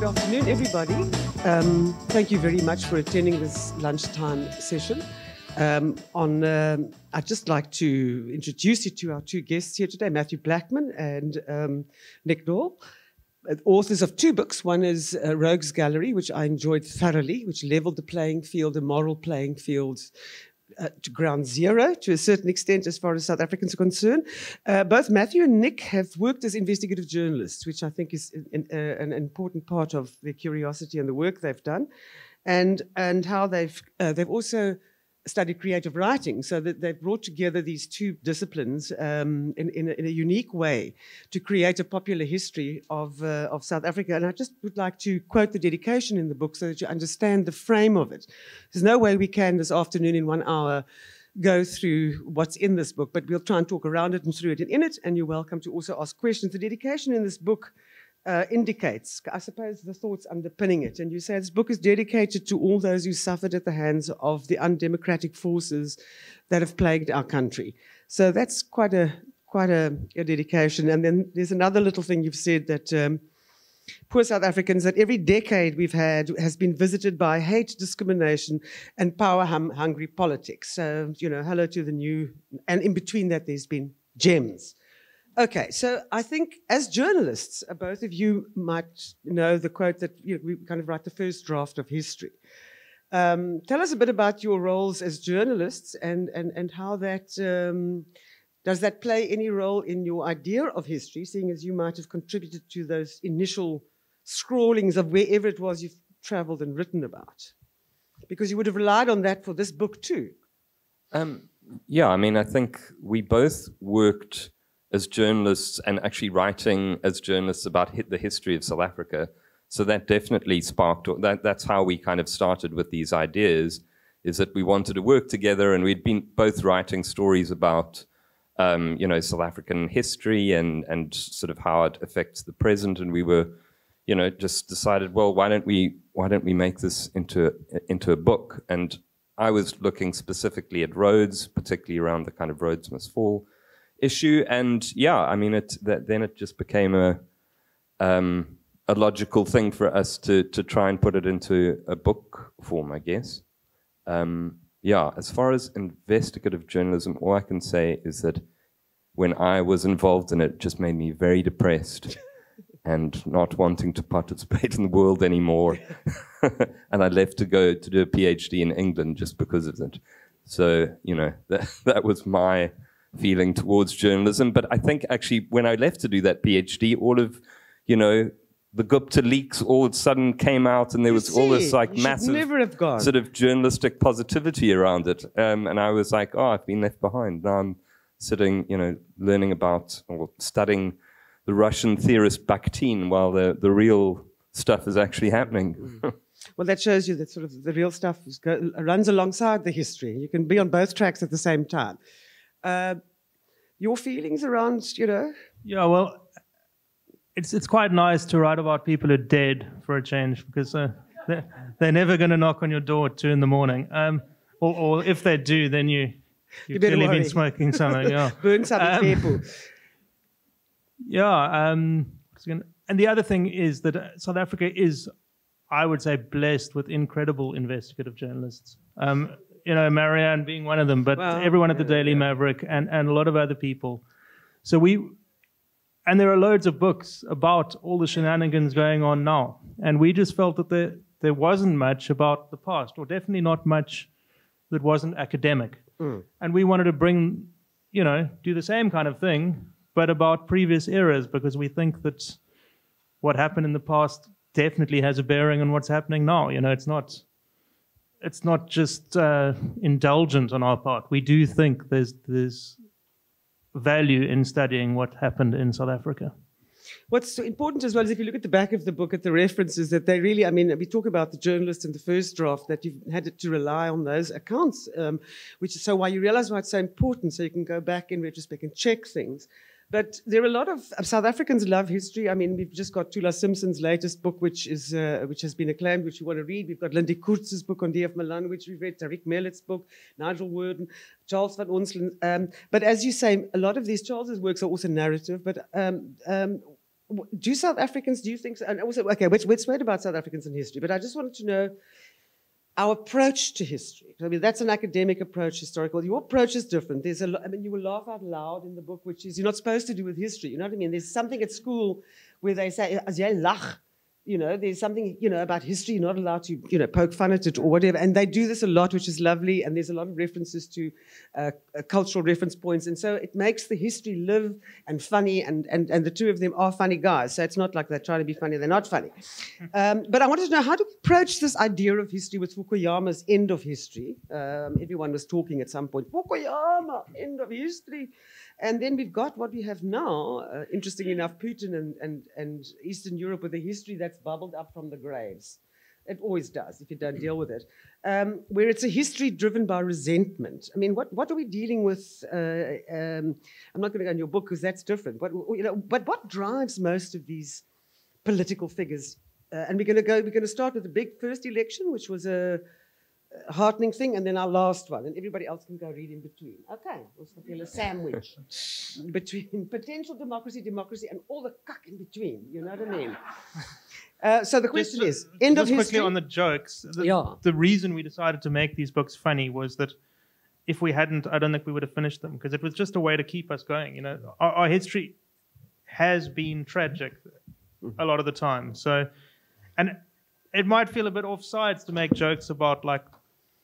afternoon, everybody. Thank you very much for attending this lunchtime session. I'd just like to introduce you to our two guests here today, Matthew Blackman and Nick Dall, authors of two books. One is Rogues Gallery, which I enjoyed thoroughly, which leveled the playing field, a moral playing field, to ground zero to a certain extent as far as South Africans are concerned. Both Matthew and Nick have worked as investigative journalists, which I think is an important part of their curiosity and the work they've done, and how they've also studied creative writing, so that they've brought together these two disciplines in a unique way to create a popular history of South Africa. And I just would like to quote the dedication in the book so that you understand the frame of it. There's no way we can this afternoon in 1 hour go through what's in this book, but we'll try and talk around it and through it and in it, and you're welcome to also ask questions. The dedication in this book indicates, I suppose, the thoughts underpinning it. And you say this book is dedicated to all those who suffered at the hands of the undemocratic forces that have plagued our country. So that's quite a dedication. And then there's another little thing you've said, that poor South Africans, that every decade we've had has been visited by hate, discrimination, and power-hungry politics. So, you know, hello to the new, and in between that there's been gems. Okay, so I think as journalists, both of you might know the quote that we kind of write the first draft of history. Tell us a bit about your roles as journalists and how that, does that play any role in your idea of history, seeing as you might have contributed to those initial scrawlings of wherever it was you've traveled and written about? Because you would have relied on that for this book too. Yeah, I mean, I think we both worked as journalists and actually writing as journalists about the history of South Africa. So that definitely sparked, that's how we kind of started with these ideas, is that we wanted to work together, and we'd been both writing stories about, you know, South African history and sort of how it affects the present. And we were, you know, just decided, well, why don't we make this into a book? And I was looking specifically at Rhodes, particularly around the kind of Rhodes Must Fall issue, and yeah, I mean, then it just became a logical thing for us to try and put it into a book form, I guess. Yeah, as far as investigative journalism, all I can say is that when I was involved in it, it just made me very depressed and not wanting to participate in the world anymore. And I left to go to do a PhD in England just because of it. So, you know, that was my feeling towards journalism. But I think actually when I left to do that PhD, all of, you know, the Gupta leaks all of a sudden came out, and there was all this like massive sort of journalistic positivity around it. And I was like, oh, I've been left behind. Now I'm sitting, you know, learning about or studying the Russian theorist Bakhtin while the real stuff is actually happening. Well, that shows you that sort of the real stuff runs alongside the history. You can be on both tracks at the same time. Your feelings around, you know? Yeah, well, it's quite nice to write about people who are dead for a change, because they're never going to knock on your door at 2 in the morning. Or if they do, then you've clearly been smoking something. Yeah. Burn something people. Yeah. And the other thing is that South Africa is, I would say, blessed with incredible investigative journalists. You know, Marianne being one of them, but everyone at the Daily Maverick and a lot of other people. So and there are loads of books about all the shenanigans going on now. And we just felt that there wasn't much about the past, or definitely not much that wasn't academic. And we wanted to bring, you know, do the same kind of thing, but about previous eras, because we think that what happened in the past definitely has a bearing on what's happening now. You know, it's not just indulgent on our part. We do think there's value in studying what happened in South Africa. What's important as well is if you look at the back of the book at the references, that they really, I mean, we talk about the journalists in the first draft, that you've had to rely on those accounts, which is so why you realize why it's so important, so you can go back in retrospect and check things. But there are a lot of South Africans love history. I mean, we've just got Tula Simpson's latest book, which has been acclaimed, which you want to read. We've got Lindy Koorts's book on D.F. Malan, which we've read, Tariq Mellet's book, Nigel Worden, Charles van Onselen. But as you say, a lot of these Charles's works are also narrative. But do South Africans, do you think, and also, okay, let's wait about South Africans in history, but I just wanted to know our approach to history. I mean, that's an academic approach, historical. Your approach is different. There's a lot, I mean, you will laugh out loud in the book, which is you're not supposed to do with history. You know what I mean? There's something at school where they say, as jy lag, you know, there's something, you know, about history, you're not allowed to, you know, poke fun at it or whatever. And they do this a lot, which is lovely. And there's a lot of references to cultural reference points. And so it makes the history live and funny. And the two of them are funny guys. So it's not like they try to be funny, they're not funny. But I wanted to know, how do we approach this idea of history with Fukuyama's end of history? Everyone was talking at some point, Fukuyama, end of history. And then we've got what we have now, interestingly enough, Putin and Eastern Europe with a history that's bubbled up from the graves. It always does if you don't deal with it. Where it's a history driven by resentment. I mean, what are we dealing with? I'm not going to go in your book because that's different. But, you know, but what drives most of these political figures? And we're going to start with the big first election, which was a heartening thing, and then our last one, and everybody else can go read in between. Okay, we'll feel a sandwich between potential democracy, and all the cuck in between. You know what I mean? So the question is, end of history. Just quickly on the jokes. The reason we decided to make these books funny was that if we hadn't, I don't think we would have finished them, because it was just a way to keep us going. You know, our history has been tragic a lot of the time. So, and it might feel a bit offsides to make jokes about like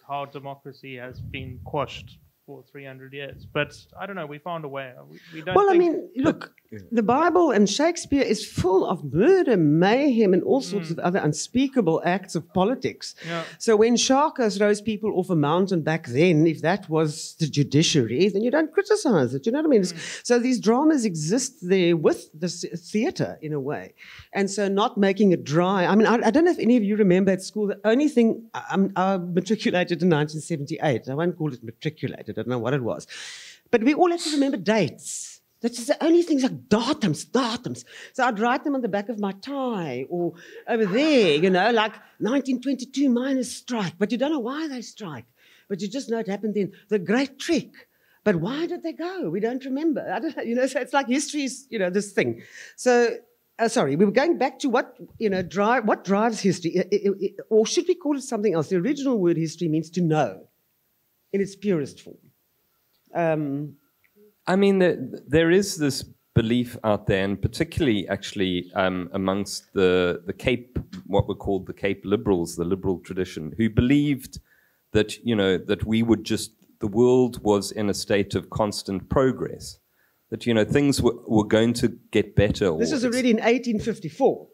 how democracy has been quashed for 300 years. But I don't know, we found a way. We don't well, I mean, look, the Bible and Shakespeare is full of murder, mayhem, and all sorts of other unspeakable acts of politics. Yeah. So when Shaka throws people off a mountain back then, if that was the judiciary, then you don't criticize it. You know what I mean? So these dramas exist there with the theatre in a way. And so not making it dry. I mean, I don't know if any of you remember at school, the only thing, I matriculated in 1978. I won't call it matriculated. I don't know what it was. But we all have to remember dates. That's just the only things, like datums. So I'd write them on the back of my tie or over there, you know, like 1922 miners strike. But you don't know why they strike. But you just know it happened then. The Great Trek. But why did they go? We don't remember. I don't know, you know, so it's like history is, you know, this thing. So, sorry, we were going back to what, you know, what drives history. Or should we call it something else? The original word history means to know in its purest form. I mean, there is this belief out there, and particularly actually amongst the Cape, what were called the Cape liberals, the liberal tradition, who believed that, you know, that we would just, the world was in a state of constant progress, that, you know, things were going to get better. This was already in 1854.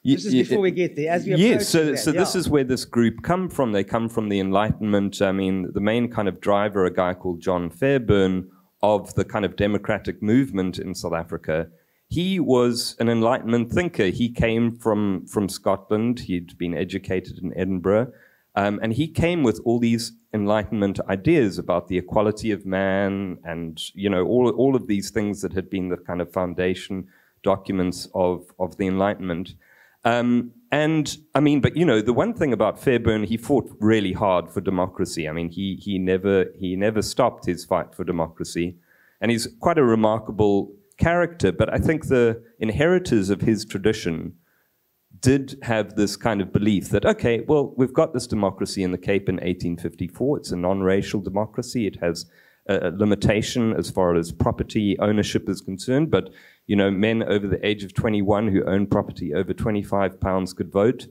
This is before we get there. As we approach so this is where this group come from. They come from the Enlightenment. I mean, the main kind of driver, a guy called John Fairbairn, of the kind of democratic movement in South Africa. He was an Enlightenment thinker. He came from Scotland. He'd been educated in Edinburgh. And he came with all these Enlightenment ideas about the equality of man and, you know, all of these things that had been the kind of foundation documents of the Enlightenment. And I mean, but you know, the one thing about Fairbairn, he fought really hard for democracy. I mean, he never stopped his fight for democracy, and he's quite a remarkable character. But I think the inheritors of his tradition did have this kind of belief that, okay, well, we've got this democracy in the Cape in 1854. It's a non-racial democracy. It has a limitation as far as property ownership is concerned, but you know, men over the age of 21 who own property over 25 pounds could vote,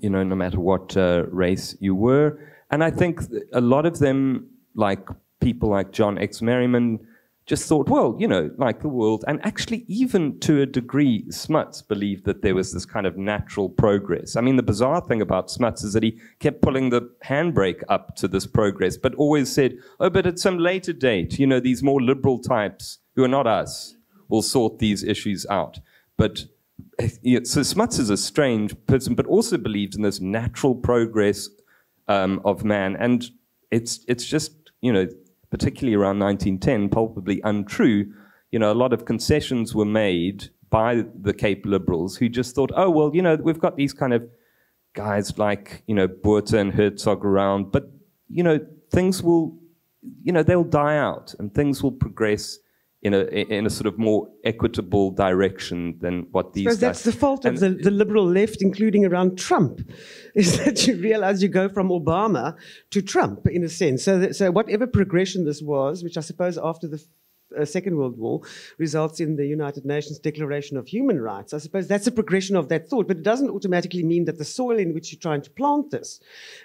you know, no matter what race you were. And I think a lot of them, like people like John X. Merriman, just thought, well, you know, like the world, and actually even to a degree, Smuts believed that there was this kind of natural progress. I mean, the bizarre thing about Smuts is that he kept pulling the handbrake up to this progress, but always said, oh, but at some later date, you know, these more liberal types who are not us will sort these issues out. But so Smuts is a strange person, but also believed in this natural progress of man. And it's just, you know, particularly around 1910, palpably untrue. You know, a lot of concessions were made by the Cape liberals who just thought, oh, well, you know, we've got these kind of guys like, you know, Botha and Herzog around, but, you know, things will, you know, they'll die out and things will progress in a sort of more equitable direction than what these guys. That's the fault of the liberal left, including around Trump, is that you realize you go from Obama to Trump, in a sense. So whatever progression this was, which I suppose after the Second World War results in the United Nations Declaration of Human Rights. I suppose that's a progression of that thought, but it doesn't automatically mean that the soil in which you're trying to plant this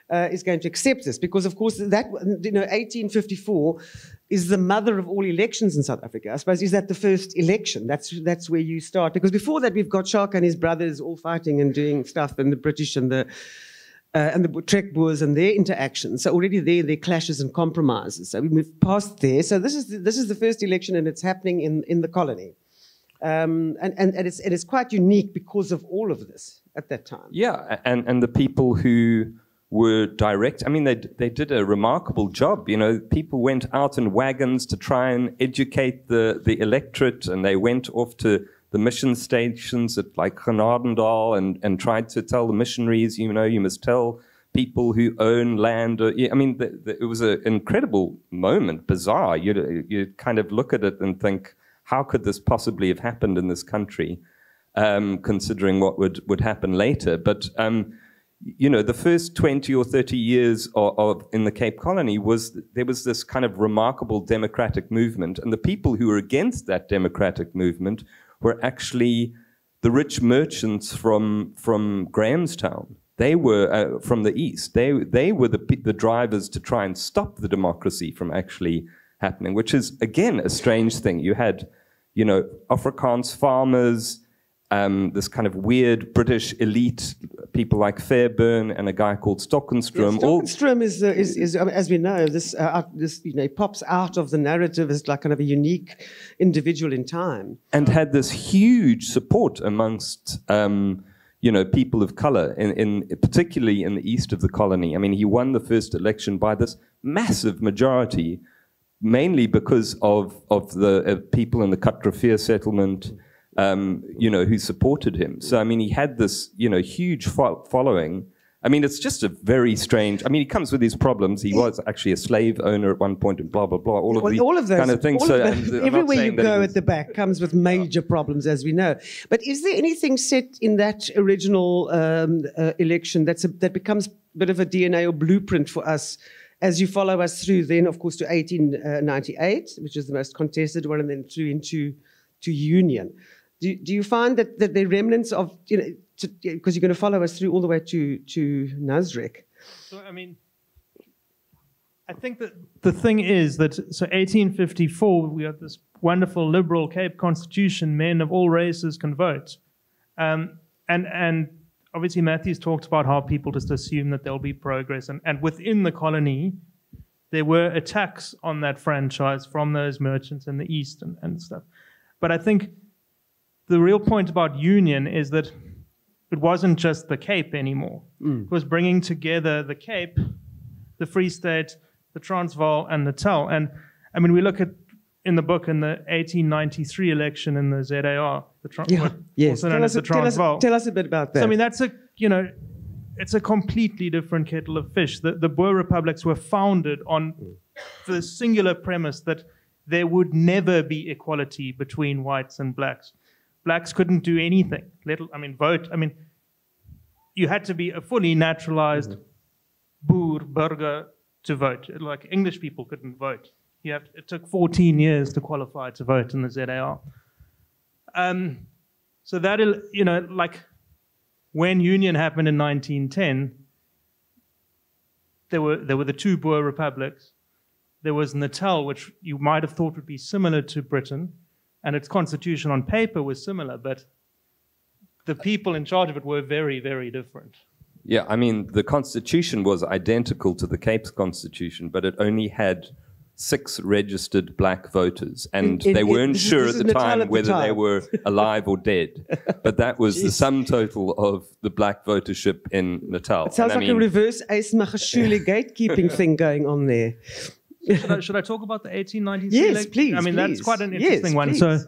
is going to accept this, because of course that 1854 is the mother of all elections in South Africa. I suppose, is that the first election? That's where you start, because before that we've got Shaka and his brothers all fighting and doing stuff, and the British and the Trek Boers and their interactions. So already there clashes and compromises. So we move past there. So this is the first election, and it's happening in the colony, and it's quite unique because of all of this at that time. Yeah, and the people who were direct. I mean, they did a remarkable job. You know, people went out in wagons to try and educate the electorate, and they went off to the mission stations at like Dall and tried to tell the missionaries, you know, you must tell people who own land. I mean, it was an incredible moment, bizarre. You kind of look at it and think, how could this possibly have happened in this country, considering what would happen later? But, you know, the first 20 or 30 years in the Cape Colony there was this kind of remarkable democratic movement, and the people who were against that democratic movement were actually the rich merchants from Grahamstown. They were from the east. They were the drivers to try and stop the democracy from actually happening, which is, again, a strange thing. You had, you know, Afrikaans farmers, this kind of weird British elite, people like Fairbairn and a guy called Stockenstrom. Yeah, Stockenstrom is as we know, this you know, pops out of the narrative as like kind of a unique individual in time, and had this huge support amongst you know, people of color, particularly in the east of the colony. I mean, he won the first election by this massive majority, mainly because of the people in the Katrafia settlement. You know, who supported him. So, I mean, he had this, you know, huge following. I mean, it's just a very strange, I mean, he comes with these problems. He was actually a slave owner at one point and blah, blah, blah. All of those kind of things. So, everywhere you go at the back comes with major problems, as we know. But is there anything set in that original election that becomes a bit of a DNA or blueprint for us as you follow us through then, of course, to 1898, which is the most contested one, and then through into Union? Do you find that the remnants of, you know, because you're going to follow us through all the way to Nasrec? So, I mean, I think that the thing is that, so 1854, we have this wonderful liberal Cape Constitution, men of all races can vote. And obviously Matthew's talked about how people just assume that there'll be progress. And within the colony, there were attacks on that franchise from those merchants in the East and stuff. But I think the real point about Union is that it wasn't just the Cape anymore. It was bringing together the Cape, the Free State, the Transvaal, and Natal. And I mean, we look at in the book in the 1893 election in the ZAR, also known as the Transvaal. Tell us a bit about that. So, I mean, that's it's a completely different kettle of fish. The Boer republics were founded on the singular premise that there would never be equality between whites and blacks. Blacks couldn't do anything, vote. I mean, you had to be a fully naturalized boer, burger to vote. Like English people couldn't vote. It took 14 years to qualify to vote in the ZAR. So that, you know, like when Union happened in 1910, there were the two Boer republics. There was Natal, which you might have thought would be similar to Britain, and its constitution on paper was similar, but the people in charge of it were very, very different. Yeah, I mean, the constitution was identical to the Cape's constitution, but it only had 6 registered black voters, and they weren't sure at the time whether they were alive or dead. But that was the sum total of the black votership in Natal. It sounds like a reverse Ace Magashule gatekeeping thing going on there. Should I talk about the 1893 Yes, election? please. I mean, that's quite an interesting one. So,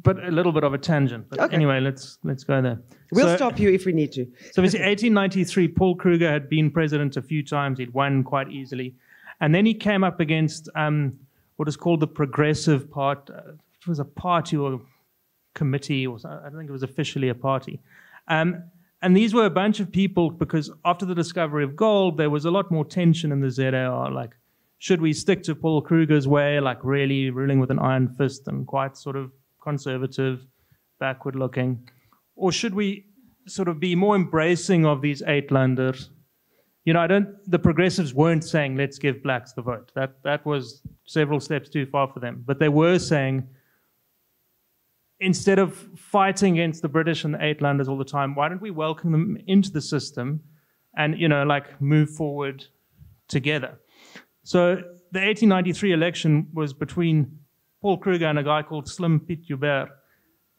but a little bit of a tangent. But anyway, let's go there. We'll stop you if we need to. So, obviously, 1893, Paul Kruger had been president a few times. He'd won quite easily. And then he came up against what is called the Progressive Part. It was a party or a committee, or I don't think it was officially a party. And these were a bunch of people because after the discovery of gold, there was a lot more tension in the ZAR. Like, should we stick to Paul Kruger's way, like really ruling with an iron fist and quite sort of conservative, backward looking? Or should we sort of be more embracing of these Uitlanders? You know, the progressives weren't saying, let's give blacks the vote. That was several steps too far for them. But they were saying, instead of fighting against the British and the Uitlanders all the time, why don't we welcome them into the system and, you know, like move forward together? So the 1893 election was between Paul Kruger and a guy called Slim Piet Joubert.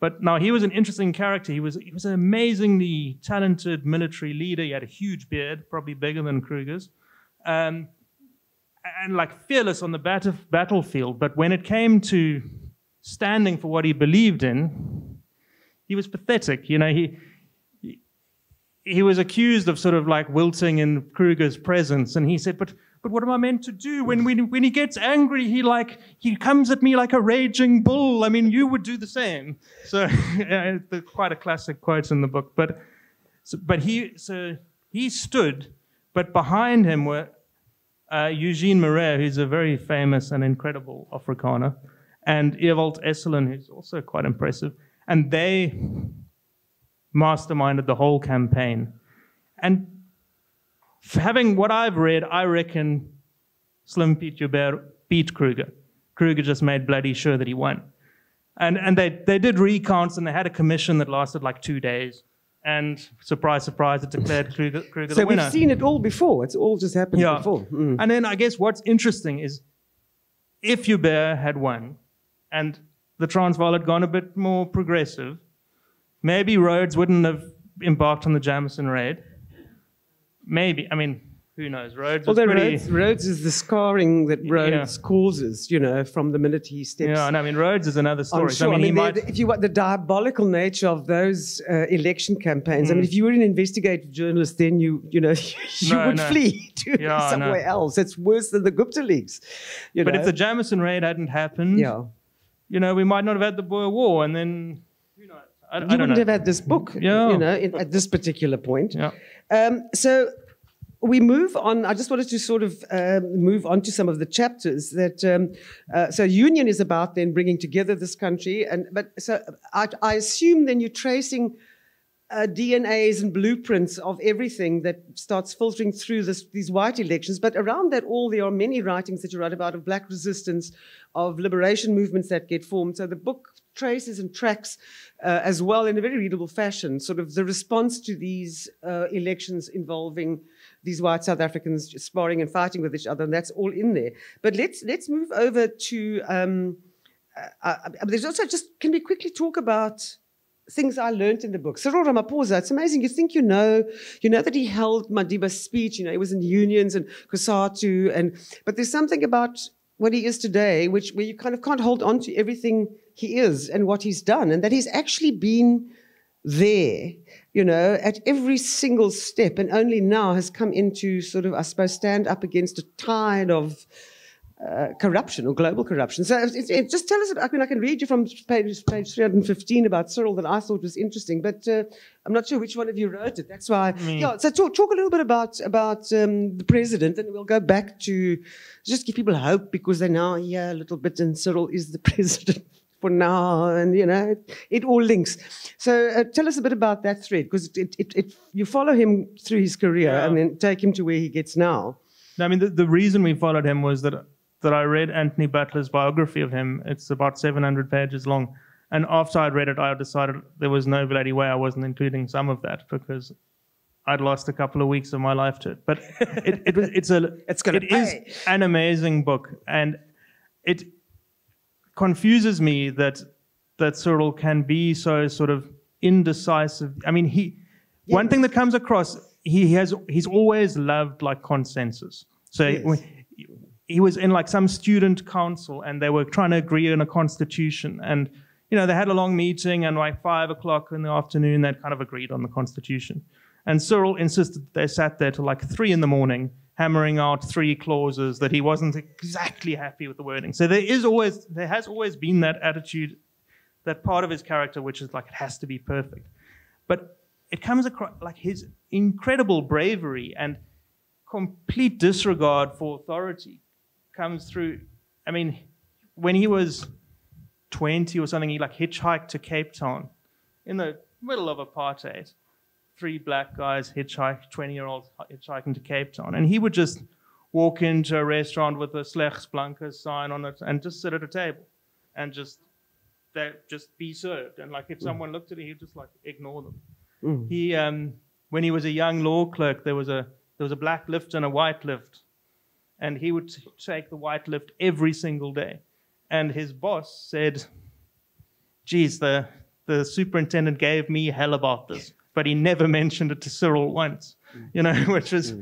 But now he was an interesting character. He was an amazingly talented military leader. He had a huge beard, probably bigger than Kruger's, and like fearless on the battlefield. But when it came to standing for what he believed in, he was pathetic. You know, he was accused of sort of like wilting in Kruger's presence, and he said, "But what am I meant to do when he gets angry? He comes at me like a raging bull. I mean, you would do the same." So quite a classic quote in the book. But he stood, but behind him were Eugene Marais, who's a very famous and incredible Afrikaner, and Ewald Esselen, who's also quite impressive. And they masterminded the whole campaign. And having what I've read, I reckon Slim Piet Joubert beat Kruger. Kruger just made bloody sure that he won. And they did recounts, and they had a commission that lasted like 2 days. And surprise, surprise, it declared Kruger the winner. So we've seen it all before. It's all just happened before. Mm. And then I guess what's interesting is if Joubert had won and the Transvaal had gone a bit more progressive, maybe Rhodes wouldn't have embarked on the Jameson raid. Maybe. I mean, who knows? Rhodes is the scarring that Rhodes causes, you know, from the minute he steps. Yeah, and I mean, Rhodes is another story. Sure. I mean, if you want the diabolical nature of those election campaigns, I mean, if you were an investigative journalist, then you would flee to somewhere else. It's worse than the Gupta leaks. But if the Jameson raid hadn't happened, you know, we might not have had the Boer War, and then who knows? I don't wouldn't know. have had this book, you know, at this particular point. Yeah. So we move on. I just wanted to sort of move on to some of the chapters that. So Union is about then bringing together this country, so I assume then you're tracing DNAs and blueprints of everything that starts filtering through these white elections. But around that all, there are many writings that you write about of black resistance, of liberation movements that get formed. So the book traces and tracks as well in a very readable fashion, sort of the response to these elections involving these white South Africans sparring and fighting with each other, and that's all in there. But let's move over to, there's also can we quickly talk about things I learned in the book. Cyril Ramaphosa, it's amazing. You think you know that he held Madiba's speech, you know, he was in unions and COSATU, but there's something about what he is today, where you kind of can't hold on to everything he is and what he's done, and that he's actually been there, you know, at every single step, and only now has come into sort of, I suppose, stand up against a tide of corruption or global corruption. So just tell us, I mean, I can read you from page 315 about Cyril that I thought was interesting, but I'm not sure which one of you wrote it. That's why, so talk a little bit about the president, and we'll go back to just give people hope, because they now hear a little bit, and Cyril is the president for now, and, you know, it all links. So tell us a bit about that thread, because you follow him through his career and then take him to where he gets now. No, I mean, the reason we followed him was that I read Anthony Butler's biography of him. It's about 700 pages long. And after I'd read it, I decided there was no bloody way I wasn't including some of that, because I'd lost a couple of weeks of my life to it. But it is an amazing book. And it confuses me that Cyril can be so sort of indecisive. I mean, one thing that comes across, he's always loved like consensus. So he was in like some student council, and they were trying to agree on a constitution, and, you know, they had a long meeting, and like 5 o'clock in the afternoon, they'd kind of agreed on the constitution. And Cyril insisted they sat there till like 3 a.m, hammering out 3 clauses that he wasn't exactly happy with the wording. So there has always been that attitude, that part of his character, which is like, it has to be perfect. But it comes across like his incredible bravery and complete disregard for authority comes through. I mean, when he was 20 or something, he like hitchhiked to Cape Town in the middle of apartheid. 3 black guys hitchhiked, 20-year-olds hitchhiking to Cape Town. And he would just walk into a restaurant with a Slechts Blankes sign on it and just sit at a table and just be served. And like if someone looked at it, he'd just like ignore them. He, when he was a young law clerk, there was a black lift and a white lift. And he would take the white lift every single day. And his boss said, geez, the superintendent gave me hell about this. But he never mentioned it to Cyril once, you know, which is...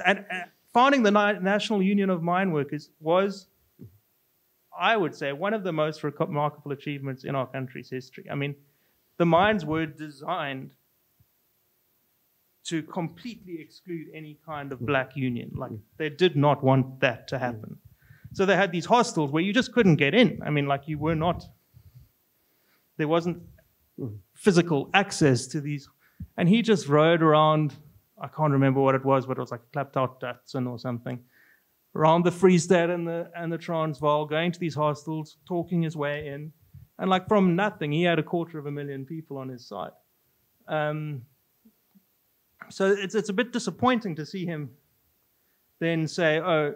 And founding the National Union of Mine Workers was, I would say, one of the most remarkable achievements in our country's history. I mean, the mines were designed to completely exclude any kind of black union. Like, they did not want that to happen. So they had these hostels where you just couldn't get in. I mean, like, you were not... There wasn't physical access to these... And he just rode around, I can't remember what it was, but it was like clapped out Datsun or something, around the Free State and the Transvaal, going to these hostels, talking his way in. And like from nothing, he had 250,000 people on his side. So it's a bit disappointing to see him then say, oh,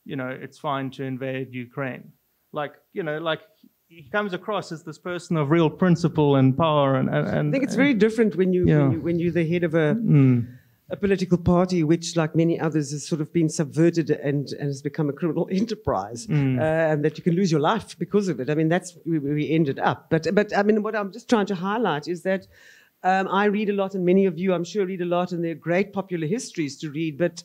you know, it's fine to invade Ukraine. Like, you know, like... He comes across as this person of real principle and power, and I think it's very different when you're the head of a political party, which, like many others, has sort of been subverted and has become a criminal enterprise, and that you can lose your life because of it. I mean, that's where we ended up. But I mean, what I'm just trying to highlight is that I read a lot, and many of you, I'm sure, read a lot, and there are great popular histories to read. But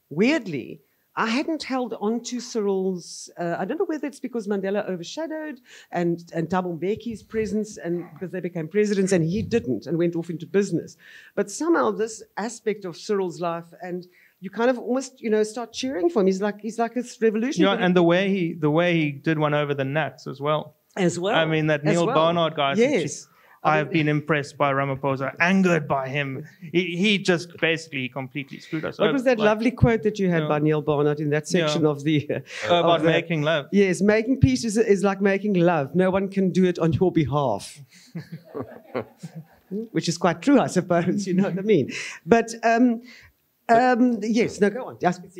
weirdly, I hadn't held on to Cyril's, I don't know whether it's because Mandela overshadowed and Thabo Mbeki's presence, and because they became presidents and he didn't and went off into business. But somehow this aspect of Cyril's life, and you kind of almost, you know, start cheering for him. He's like this revolutionary. Yeah, and the way he did one over the Nats as well. As well. I mean, that Neil Barnard guy. Yes. I've been impressed by Ramaphosa, angered by him. He just basically completely screwed us. What was that lovely quote that you had by Neil Barnard in that section of the... about making love. Yes, making peace is like making love. No one can do it on your behalf. Which is quite true, I suppose, you know what I mean? But, yes, no, go on.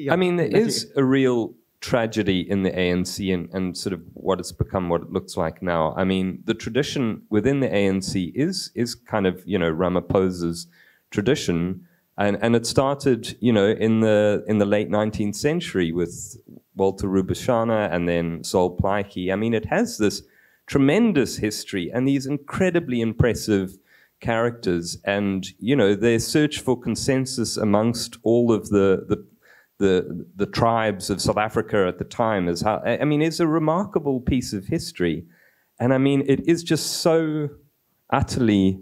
I mean, there is a real tragedy in the ANC and sort of what it's become, what it looks like now. I mean, the tradition within the ANC is kind of, you know, Ramaphosa's tradition, and it started, you know, in the late 19th century with Walter Rubishana and then Sol Plaatje. I mean, it has this tremendous history and these incredibly impressive characters, and, you know, their search for consensus amongst all of the tribes of South Africa at the time is how, I mean, it's a remarkable piece of history. And I mean, it is just so utterly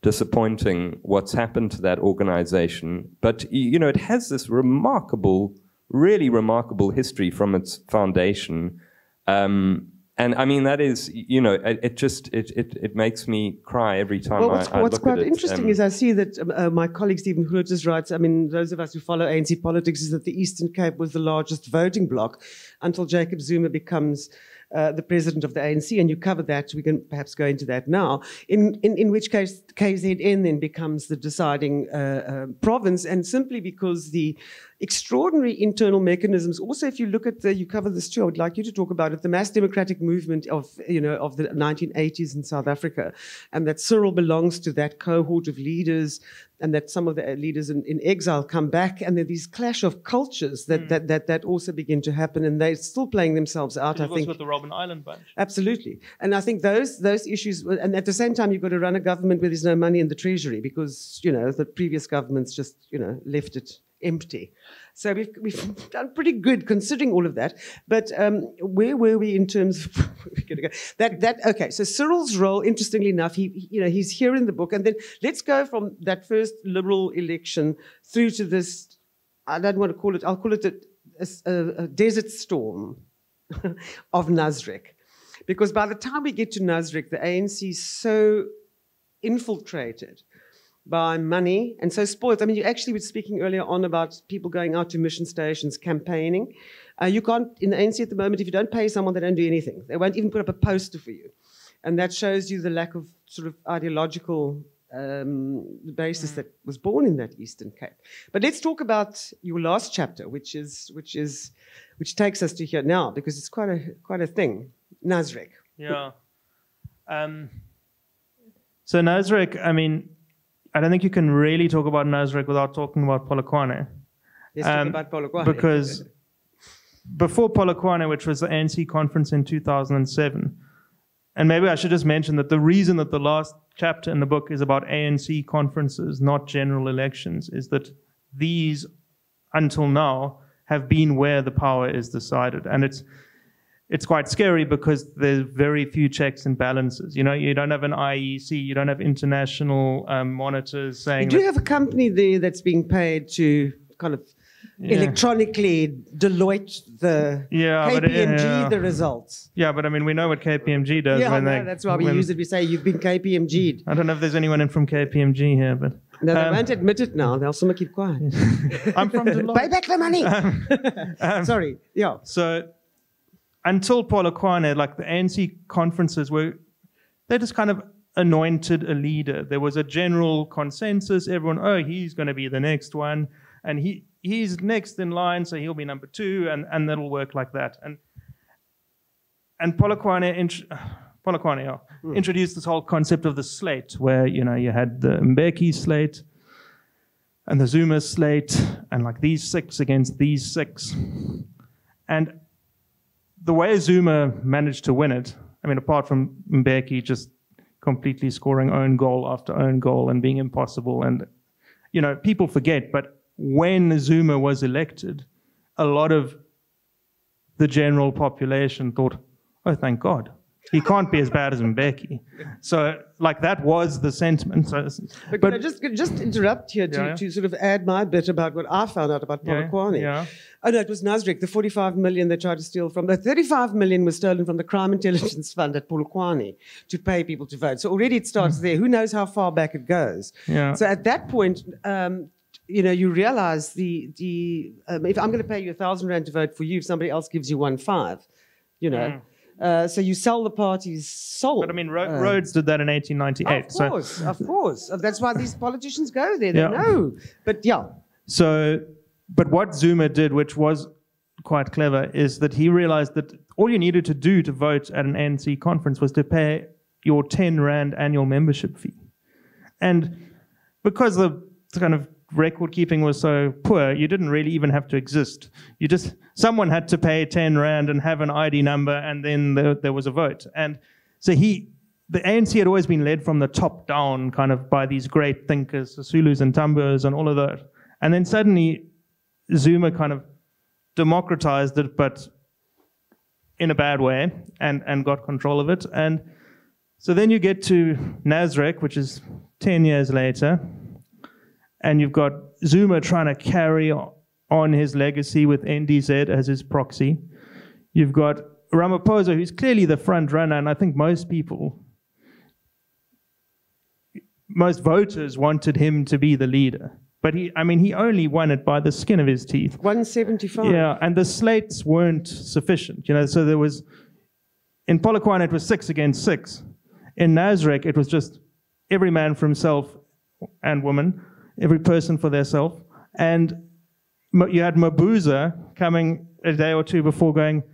disappointing what's happened to that organization. But, you know, it has this remarkable, really remarkable history from its foundation. And I mean, that is, you know, it makes me cry every time I look at it. What's quite interesting is I see that my colleague Stephen Grooters writes, I mean, those of us who follow ANC politics, is that the Eastern Cape was the largest voting bloc until Jacob Zuma becomes the president of the ANC, and you cover that. We can perhaps go into that now. In which case, KZN then becomes the deciding province, and simply because the extraordinary internal mechanisms. Also, if you look at you cover this too, I would like you to talk about it. The mass democratic movement of the 1980s in South Africa, and that Cyril belongs to that cohort of leaders, and that some of the leaders in exile come back, and there are these clash of cultures that also begin to happen, and they're still playing themselves out. I think with the Robben Island bunch. Absolutely, and I think those issues, and at the same time, you've got to run a government where there's no money in the treasury because the previous governments just left it empty. So we've done pretty good considering all of that. But where were we in terms of okay? So Cyril's role, interestingly enough, he's here in the book, and then let's go from that first Liberal election through to this. I don't want to call it. I'll call it a desert storm of Nasrec, because by the time we get to Nasrec, the ANC is so infiltrated by money and so spoiled. I mean, you actually were speaking earlier on about people going out to mission stations campaigning. You can't, in the ANC at the moment, if you don't pay someone, they don't do anything. They won't even put up a poster for you. And that shows you the lack of sort of ideological basis that was born in that Eastern Cape. But let's talk about your last chapter, which takes us to here now, because it's quite a thing. Nasrec. Yeah. So Nasrec, I mean, I don't think you can really talk about Nasrec without talking about Polokwane. Let's talk about Polokwane. Because before Polokwane, which was the ANC conference in 2007, and maybe I should just mention that the reason that the last chapter in the book is about ANC conferences, not general elections, is that these, until now, have been where the power is decided. And it's quite scary because there's very few checks and balances. You know, you don't have an IEC, you don't have international monitors saying. You do have a company there that's being paid to kind of electronically Deloitte the KPMG the results. Yeah, but I mean, we know what KPMG does. Yeah, that's why we use it. We say you've been KPMG'd. I don't know if there's anyone in from KPMG here, but. No, they won't admit it now. They'll somehow keep quiet. I'm from Deloitte. Pay back the money. Sorry, yeah. So. Until Polokwane, like the ANC conferences they just kind of anointed a leader. There was a general consensus. Everyone, he's going to be the next one. And he's next in line, so he'll be number 2, and that'll work like that. And Polokwane introduced this whole concept of the slate, where, you had the Mbeki slate and the Zuma slate, and like these 6 against these 6. And the way Zuma managed to win it, I mean, apart from Mbeki just completely scoring own goal after own goal and being impossible, and, people forget, but when Zuma was elected, a lot of the general population thought, oh, thank God, he can't be as bad as Mbeki. So, like, that was the sentiment. So, but can I just interrupt here to sort of add my bit about what I found out about Polokwane? Yeah. Oh, no, it was Nasrec, the 45 million they tried to steal from. The 35 million was stolen from the Crime Intelligence Fund at Polokwane to pay people to vote. So already it starts there. Who knows how far back it goes? Yeah. So at that point, you realize if I'm going to pay you 1,000 rand to vote for you, if somebody else gives you 1,500, so you sell the party's soul. But I mean, Rhodes did that in 1898. Of course. That's why these politicians go there. They know. But But what Zuma did, which was quite clever, is that he realized that all you needed to do to vote at an ANC conference was to pay your 10 Rand annual membership fee. And because the kind of record keeping was so poor, you didn't really even have to exist. Someone had to pay 10 Rand and have an ID number, and then there was a vote. And so the ANC had always been led from the top down, kind of by these great thinkers, the Zulus and Tambos and all of that. And then suddenly Zuma kind of democratized it, but in a bad way, and got control of it. And so then you get to Nasrec, which is 10 years later, and you've got Zuma trying to carry on his legacy with NDZ as his proxy. You've got Ramaphosa, who's clearly the front runner, and I think most voters wanted him to be the leader. But he only won it by the skin of his teeth. 175. Yeah, and the slates weren't sufficient. So there was, in Polokwane it was 6 against 6. In Nasrec it was just every man for himself and woman, every person for theirself. And you had Mabuza coming a day or two before going,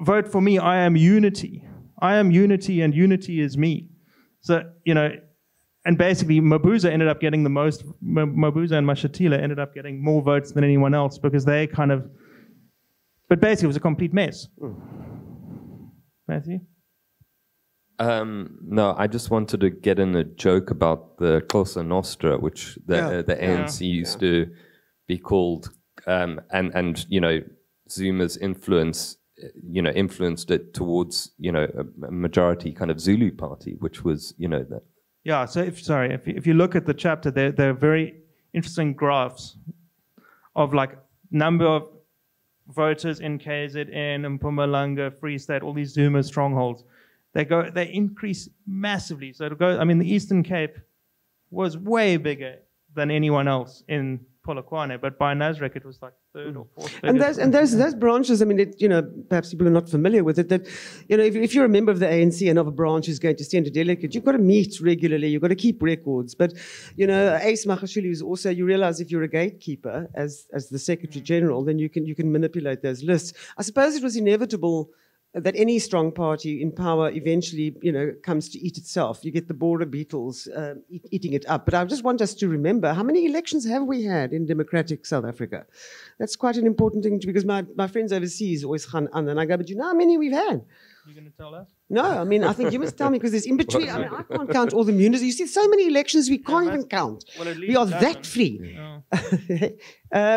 vote for me, I am unity. I am unity and unity is me. So, and basically, Mabuza ended up getting the most. Mabuza and Mashatile ended up getting more votes than anyone else because they kind of. But basically, it was a complete mess. Matthew? No, I just wanted to get in a joke about the Cosa Nostra, which the ANC used to be called, and you know, Zuma's influence, you know, influenced it towards, you know, a majority kind of Zulu party, which was, you know, that. Yeah. So if you look at the chapter, there are very interesting graphs of like number of voters in KZN and Mpumalanga, Free State, all these Zuma strongholds. They increase massively. So I mean, the Eastern Cape was way bigger than anyone else in Polokwane, but by Nasrec it was like third or fourth. And those branches, I mean, you know, perhaps people are not familiar with it, that, you know, if you're a member of the ANC and of a branch who's going to send a delegate, you've got to meet regularly, you've got to keep records. But, you know, Ace Magashule is also, you realize if you're a gatekeeper as the Secretary General, then you can manipulate those lists. I suppose it was inevitable that any strong party in power eventually, you know, comes to eat itself. You get the border beetles eating it up. But I just want us to remember, how many elections have we had in democratic South Africa? That's quite an important thing, because my friends overseas always gaan aan, and I go, but you know how many we've had? You're going to tell us? No, I mean, I think you must tell me, because there's in between. I mean, I can't count all the munis. You see, so many elections we can't even count. Well, we are that free.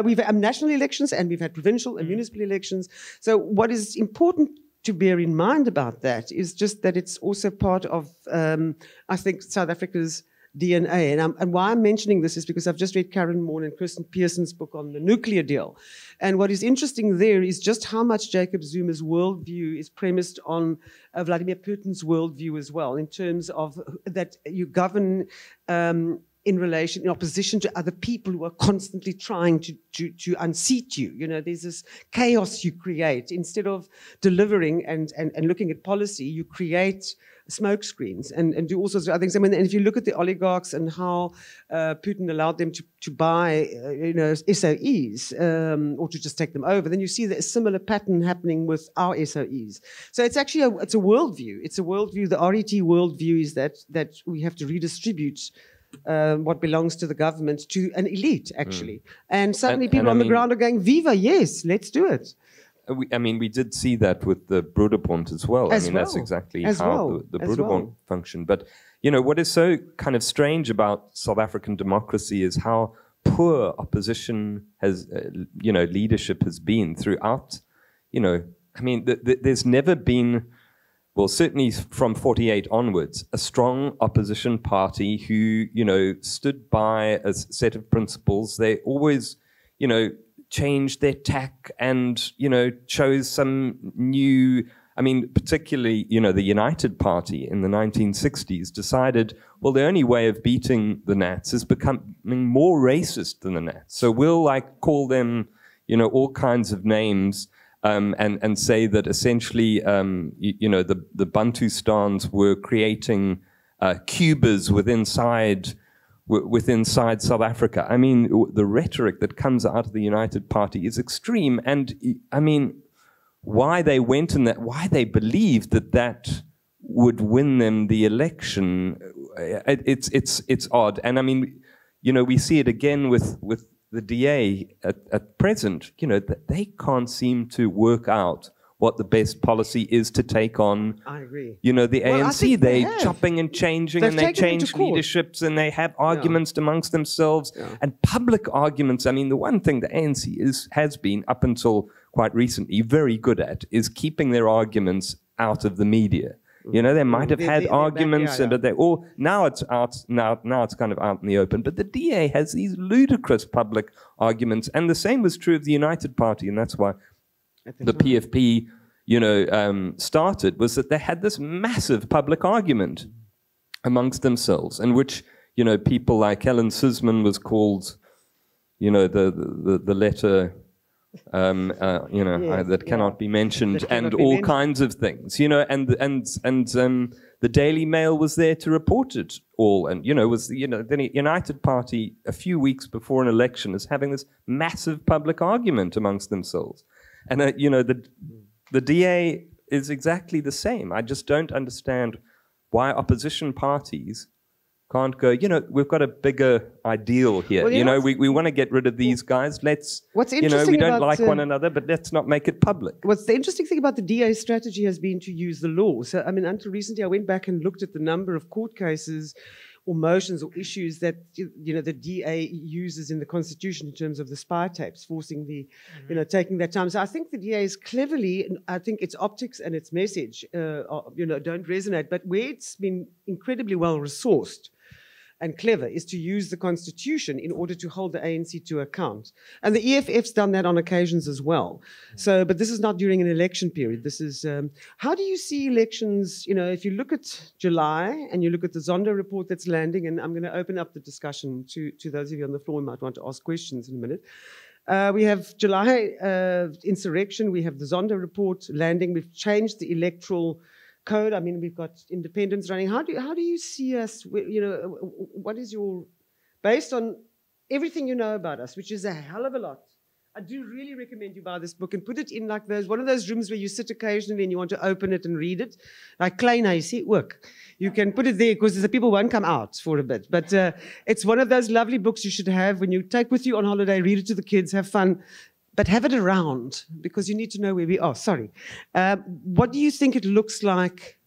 We've had national elections, and we've had provincial and municipal elections. So what is important to bear in mind about that is just that it's also part of, I think, South Africa's DNA. And why I'm mentioning this is because I've just read Karen Moore and Kirsten Pearson's book on the nuclear deal. And what is interesting there is just how much Jacob Zuma's worldview is premised on Vladimir Putin's worldview as well, in terms of that you govern in opposition to other people who are constantly trying to unseat you. You know, there's this chaos you create. Instead of delivering and looking at policy, you create smoke screens and do all sorts of other things. I mean, and if you look at the oligarchs and how Putin allowed them to buy, you know, SOEs or to just take them over, then you see that a similar pattern happening with our SOEs. So it's actually it's a worldview. It's a worldview. The RET worldview is that we have to redistribute what belongs to the government to an elite, actually. And suddenly people on the ground are going, Viva, yes, let's do it. I mean, we did see that with the Broederbond as well. That's exactly how the Broederbond functioned. But, you know, what is so kind of strange about South African democracy is how poor opposition has, you know, leadership has been throughout, you know, I mean, there's never been, well, certainly from 48 onwards, a strong opposition party who, you know, stood by a set of principles. They always, you know, changed their tack and, you know, chose some new, I mean, particularly, you know, the United Party in the 1960s decided, well, the only way of beating the Nats is becoming more racist than the Nats. So we'll, like, call them, you know, all kinds of names, and say that essentially, you know, the Bantustans were creating Cubas within South Africa. I mean, the rhetoric that comes out of the United Party is extreme. And I mean, why they went in that, why they believed that would win them the election, it's odd. And I mean, you know, we see it again with the DA at present. You know, that they can't seem to work out what the best policy is to take on. I agree. You know, the ANC, they're chopping and changing, and they change leaderships, and they have arguments amongst themselves, and public arguments. I mean, the one thing the ANC has been, up until quite recently, very good at is keeping their arguments out of the media. You know, they might have had arguments, but they're all, now it's out, now it's kind of out in the open. But the DA has these ludicrous public arguments, and the same was true of the United Party, and that's why the PFP, you know, started, was that they had this massive public argument amongst themselves, in which, you know, people like Helen Suzman was called, you know, the letter, you know, that cannot be mentioned, and all kinds of things, you know, and the Daily Mail was there to report it all, and, you know, the United Party a few weeks before an election is having this massive public argument amongst themselves. And, you know, the DA is exactly the same. I just don't understand why opposition parties can't go, you know, we've got a bigger ideal here. Well, you know, we want to get rid of these guys. Let's, you know, we don't like one another, but let's not make it public. What's the interesting thing about the DA's strategy has been to use the law. So, I mean, until recently, I went back and looked at the number of court cases or motions or issues that the DA uses in the Constitution in terms of the spy tapes, forcing the, taking that time. So I think the DA is cleverly, I think its optics and its message, don't resonate. But where it's been incredibly well resourced and clever is to use the Constitution in order to hold the ANC to account. And the EFF's done that on occasions as well. So, but this is not during an election period. This is, how do you see elections, if you look at July and you look at the Zondo report that's landing, and I'm going to open up the discussion to those of you on the floor who might want to ask questions in a minute. We have July insurrection, we have the Zondo report landing, we've changed the electoral code. I mean, we've got independents running. How do you see us? What is your, based on everything you know about us, which is a hell of a lot. I do really recommend you buy this book and put it in like one of those rooms where you sit occasionally and you want to open it and read it. Like Klein, you see it work. You can put it there because the people won't come out for a bit. But it's one of those lovely books you should have when you take with you on holiday, read it to the kids, have fun. But have it around, because you need to know where we are. Sorry. What do you think it looks like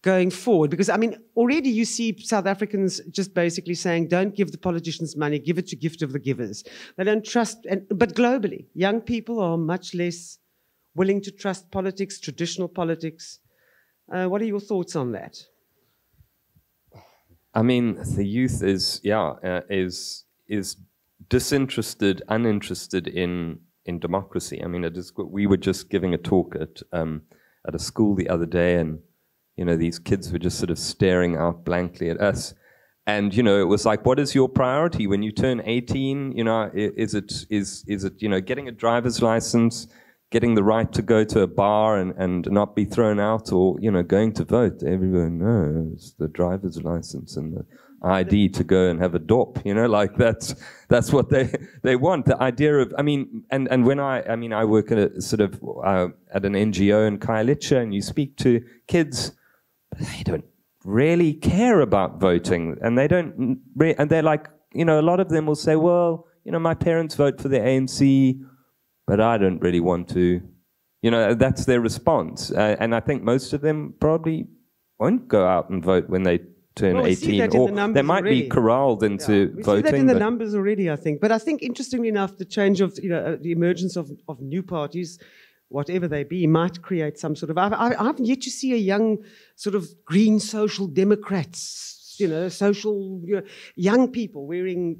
going forward? Because, I mean, already you see South Africans just basically saying, don't give the politicians money, give it to gift of the givers. They don't trust, but globally, young people are much less willing to trust politics, traditional politics. What are your thoughts on that? I mean, the youth is disinterested, uninterested in democracy. I mean, we were just giving a talk at a school the other day, and these kids were just sort of staring out blankly at us. And it was like, what is your priority when you turn 18? Is it getting a driver's license, getting the right to go to a bar and not be thrown out, or going to vote? Everyone knows the driver's license and the ID to go and have a dorp, like that's what they want. The idea of, I mean, and when I work at a sort of at an NGO in Khayelitsha, and you speak to kids, they don't really care about voting, and they don't, and they're like, a lot of them will say, well, my parents vote for the ANC, but I don't really want to, that's their response, and I think most of them probably won't go out and vote when they turn 18, or they might be corralled into voting. We see that in the numbers already, I think. But I think, interestingly enough, the change of, the emergence of new parties, whatever they be, might create some sort of, I've yet to see a young sort of green social democrats, social, young people wearing,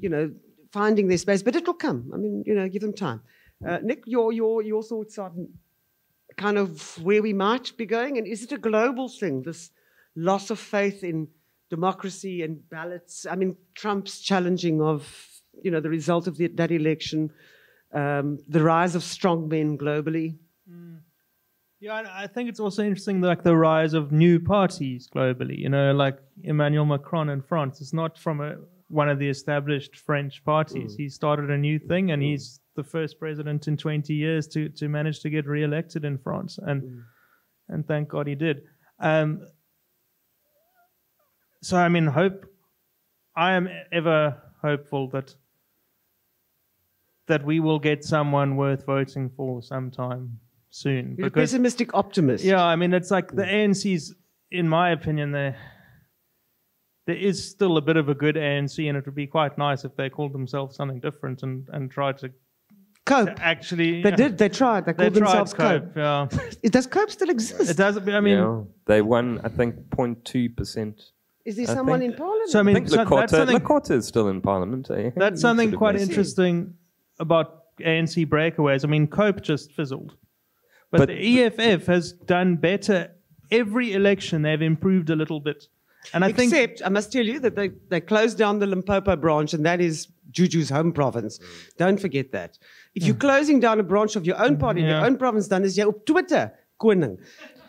finding their space, but it'll come. I mean, give them time. Nick, your thoughts on kind of where we might be going, and is it a global thing, this loss of faith in democracy and ballots? I mean, Trump's challenging of, the result of that election, the rise of strong men globally. Yeah, I think it's also interesting, like the rise of new parties globally, like Emmanuel Macron in France. It's not from one of the established French parties. He started a new thing, and he's the first president in 20 years to manage to get re-elected in France. And thank God he did. So, I mean, I am ever hopeful that we will get someone worth voting for sometime soon. You're a pessimistic optimist. Yeah, I mean, it's like the ANC's, in my opinion, there is still a bit of a good ANC, and it would be quite nice if they called themselves something different and tried to Cope. Actually, they tried. They called themselves Cope. Yeah. Does Cope still exist? It does. I mean, they won, I think, 0.2%. Is there someone in Parliament? So I mean, Lakota is still in Parliament. That's something quite interesting about ANC breakaways. I mean, Cope just fizzled, but the EFF has done better every election. They've improved a little bit, and except I must tell you that they closed down the Limpopo branch, and that is Juju's home province. Don't forget that. If you're closing down a branch of your own party in your own province, dan is jy op Twitter koning,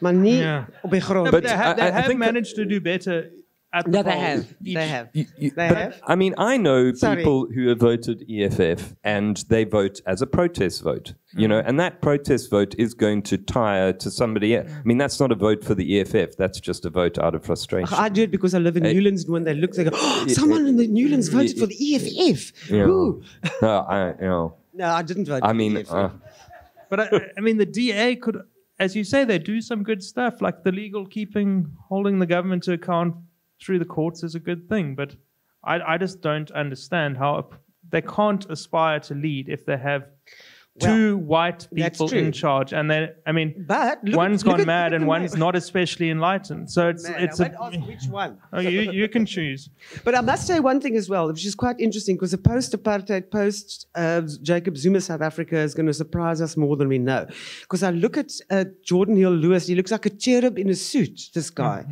maar nie op die grond. But they have managed to do better. No, they have. They have. I mean, I know people who have voted EFF, and they vote as a protest vote, and that protest vote is going to tire to somebody else. I mean, that's not a vote for the EFF. That's just a vote out of frustration. I do it because I live in Newlands, and when they look, they go, oh, someone in the Newlands voted for the EFF. No, I didn't vote for the EFF. But I mean, the DA could, as you say, they do some good stuff, like the legal keeping, holding the government to account through the courts is a good thing, but I just don't understand how they can't aspire to lead if they have two white people in charge, and but one's gone mad and one's not especially enlightened. So it's which one? Oh, you can choose. But I must say one thing as well, which is quite interesting, because the post-apartheid, post-Jacob Zuma South Africa is going to surprise us more than we know. Because I look at Jordan Hill-Lewis, he looks like a cherub in a suit, this guy.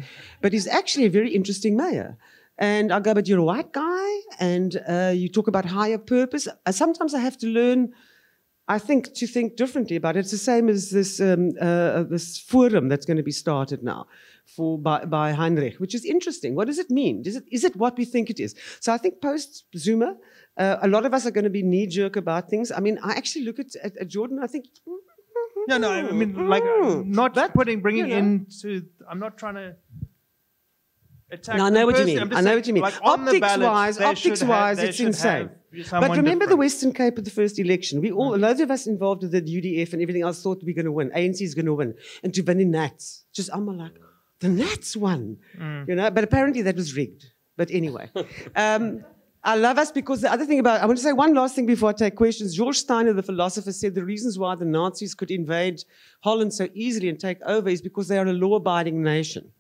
But he's actually a very interesting mayor. And I go, but you're a white guy, and you talk about higher purpose. Sometimes I have to learn, I think, to think differently about it. It's the same as this this forum that's going to be started now by Heinrich, which is interesting. What does it mean? Is it what we think it is? So I think post-Zuma, a lot of us are going to be knee-jerk about things. I mean, I actually look at Jordan, I think... No, I mean, like, not bringing into... I'm not trying to... No, I know what you mean. I know what you mean. Like, optics-wise, it's insane. But remember the Western Cape at the first election. We all, loads of us involved with the UDF and everything else, thought we were going to win. ANC is going to win. And to win in Nats. Just, I'm like, the Nats won. You know, but apparently that was rigged. But anyway. I love us because the other thing about, I want to say one last thing before I take questions. George Steiner, the philosopher, said the reasons why the Nazis could invade Holland so easily and take over is because they are a law-abiding nation.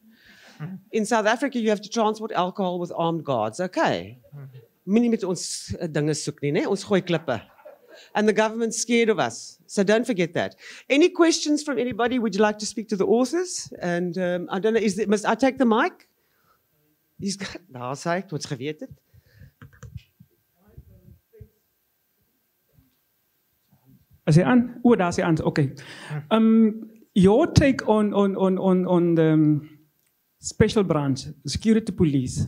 In South Africa, you have to transport alcohol with armed guards. Okay. Moenie met ons dinge soek nie, né? Ons gooi klippe. And the government's scared of us. So don't forget that. Any questions from anybody? Would you like to speak to the authors? And I don't know, must I take the mic? He's got, daar sê ek, ons geweet het. Is hy aan? Daar is hy aan. Okay. Your take on the special branch, security police.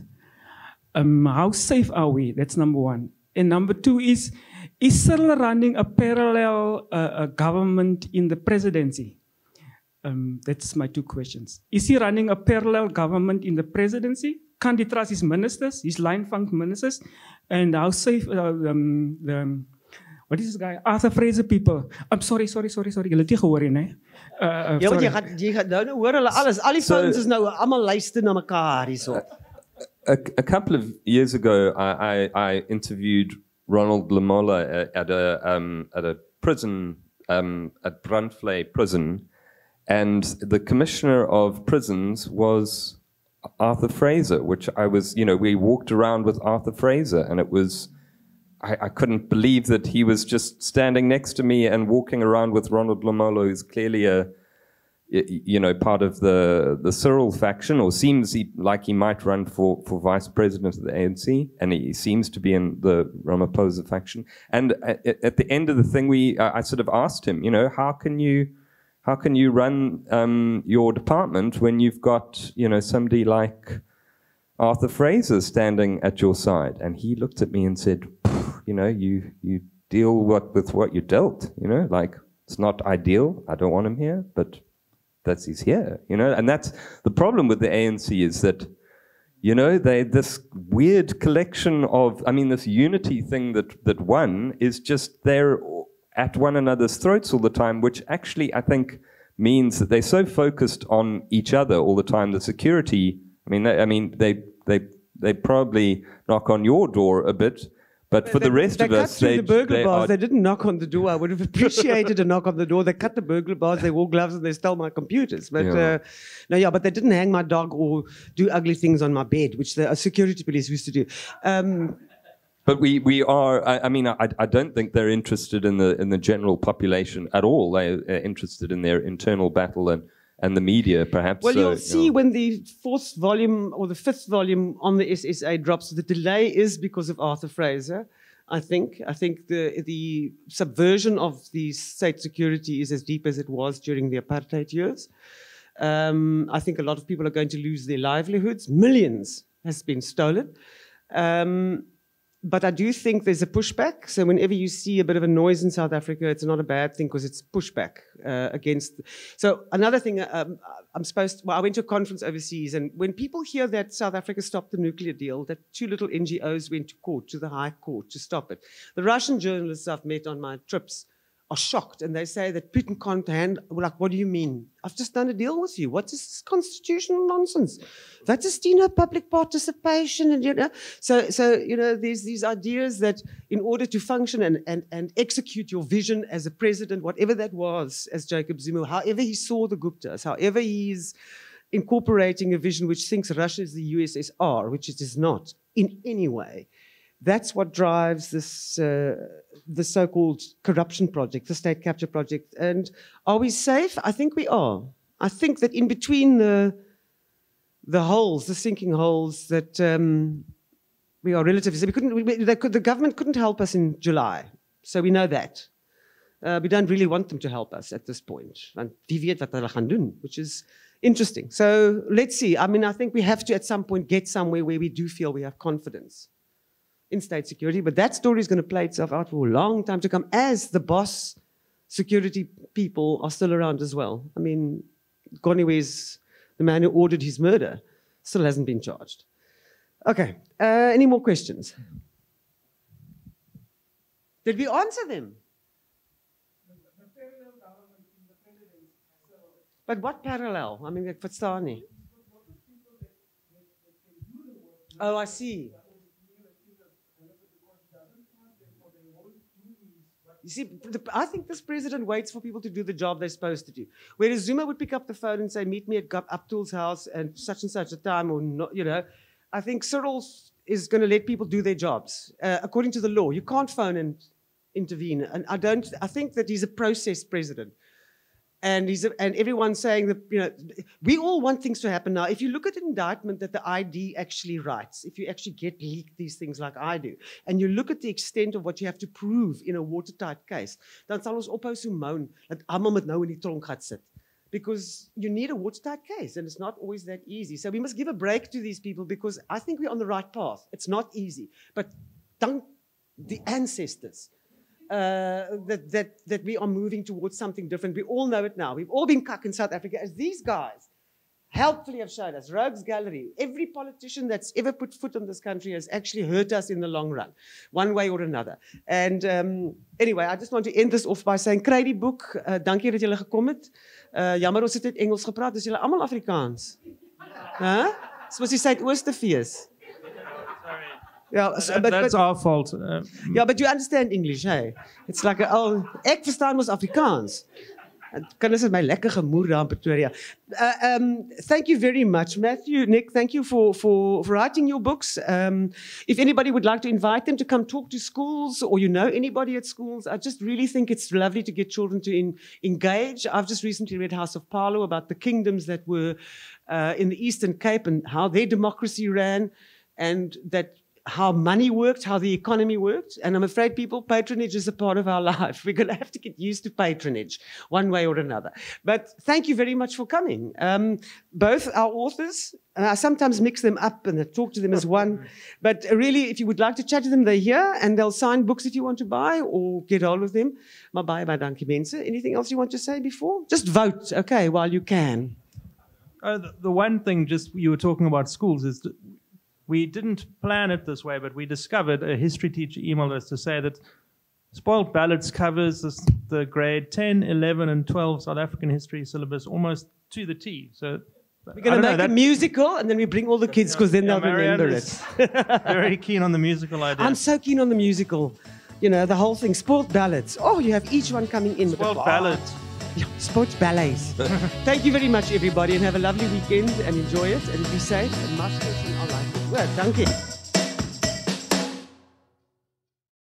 How safe are we? That's number one. And number two is Cyril running a parallel government in the presidency? That's my two questions. Is he running a parallel government in the presidency? Can't he trust his ministers, his line-funk ministers? And how safe what is this guy? Arthur Fraser people. I'm sorry. Julle het nie gehoor nie, né? Ja, want jy gaan nou hoor hulle alles. Al die phones is nou almal luister na mekaar hierso. A couple of years ago, I interviewed Ronald Lamola at a prison, at Brandvlei prison, and the commissioner of prisons was Arthur Fraser, which I was, we walked around with Arthur Fraser, and it was, I couldn't believe that he was just standing next to me and walking around with Ronald Lamola, who's clearly part of the Cyril faction, or seems like he might run for vice president of the ANC, and he seems to be in the Ramaphosa faction. And at the end of the thing, I sort of asked him, how can you run your department when you've got somebody like Arthur Fraser standing at your side? And he looked at me and said, you deal with what you dealt, like it's not ideal. I don't want him here, but he's here, and that's the problem with the ANC is that, this weird collection of, this unity thing that won is just they're at one another's throats all the time, which actually I think means that they're so focused on each other all the time. The security, they probably knock on your door a bit. But for the rest of us, the burglar bars. They didn't knock on the door. I would have appreciated a knock on the door. They cut the burglar bars. They wore gloves and they stole my computers. But but they didn't hang my dog or do ugly things on my bed, which the security police used to do. But we are. I don't think they're interested in the general population at all. They're interested in their internal battle and the media, perhaps. Well, you'll see when the 4th volume or the 5th volume on the SSA drops, the delay is because of Arthur Fraser, I think. I think the subversion of the state security is as deep as it was during the apartheid years. I think a lot of people are going to lose their livelihoods. Millions has been stolen. But I do think there's a pushback. So whenever you see a bit of a noise in South Africa, it's not a bad thing because it's pushback against. So another thing, I went to a conference overseas, and when people hear that South Africa stopped the nuclear deal, that 2 little NGOs went to court, to the High Court, to stop it. The Russian journalists I've met on my trips are shocked and they say that Putin can't handle. Like, what do you mean? I've just done a deal with you. What's this constitutional nonsense? That is, public participation, and So there's these ideas that in order to function and execute your vision as a president, whatever that was, as Jacob Zuma, however he saw the Guptas, however he's incorporating a vision which thinks Russia is the USSR, which it is not in any way. That's what drives this, the so-called corruption project, the state capture project. And are we safe? I think we are. I think that in between the holes, the sinking holes, that we are relatively safe. The government couldn't help us in July, so we know that. We don't really want them to help us at this point. And wie weet wat hulle gaan doen, which is interesting. So let's see. I mean, I think we have to at some point get somewhere where we do feel we have confidence in state security, but that story is going to play itself out for a long time to come as the boss security people are still around as well. I mean, Goniwe's the man who ordered his murder still hasn't been charged. Okay, any more questions? Did we answer them? But what parallel? I mean, ek verstaan nie. Oh, I see. You see, I think this president waits for people to do the job they're supposed to do. Whereas Zuma would pick up the phone and say, meet me at Abdul's house and such a time, or not, I think Cyril is going to let people do their jobs. According to the law, you can't phone and intervene. And I think that he's a process president. And everyone's saying that, we all want things to happen now. If you look at an indictment that the ID actually writes, if you actually get leaked these things like I do, and you look at the extent of what you have to prove in a watertight case, dan sal ons ophou so moan dat almal moet nou in die tronk gaan sit. Because you need a watertight case, and it's not always that easy. So we must give a break to these people, because I think we're on the right path. It's not easy. But thank the ancestors, that we are moving towards something different. We all know it now. We've all been cucked in South Africa, as these guys helpfully have shown us. Rogues Gallery, every politician that's ever put foot on this country has actually hurt us in the long run, one way or another. And anyway, I just want to end this off by saying, kry die boek, dankie dat julle gekom het. Jammer ons het Engels gepraat, dus julle almal Afrikaans. Huh? Soos die Suidoostefees. Yeah, that's our fault. Yeah, but you understand English, hey? It's like, ek verstaan mos Afrikaans. Kan is my lekker gemoer daar in Pretoria. Thank you very much, Matthew, Nick. Thank you for writing your books. If anybody would like to invite them to come talk to schools, or anybody at schools, I just really think it's lovely to get children to engage. I've just recently read House of Parlo about the kingdoms that were in the Eastern Cape and how their democracy ran, and how money worked, how the economy worked. And I'm afraid, people, patronage is a part of our life. We're going to have to get used to patronage one way or another. But thank you very much for coming. Both our authors, I sometimes mix them up and I talk to them as one. But really, if you would like to chat to them, they're here, and they'll sign books if you want to buy or get hold of them. Maar baie dankie mense. Anything else you want to say before? Just vote, okay, while you can. The one thing, just you were talking about schools, is we didn't plan it this way, but we discovered a history teacher emailed us to say that Spoiled Ballads covers the grade 10, 11, and 12 South African history syllabus almost to the T. So we're going to make a musical, and then we bring all the kids, because then they'll remember it. Very keen on the musical idea. I'm so keen on the musical. The whole thing, Spoiled Ballads. Oh, you have each one coming in. Spoiled Ballads. Yeah, sports ballets. Thank you very much, everybody, and have a lovely weekend and enjoy it and be safe. And much love and all right. Well, thank you.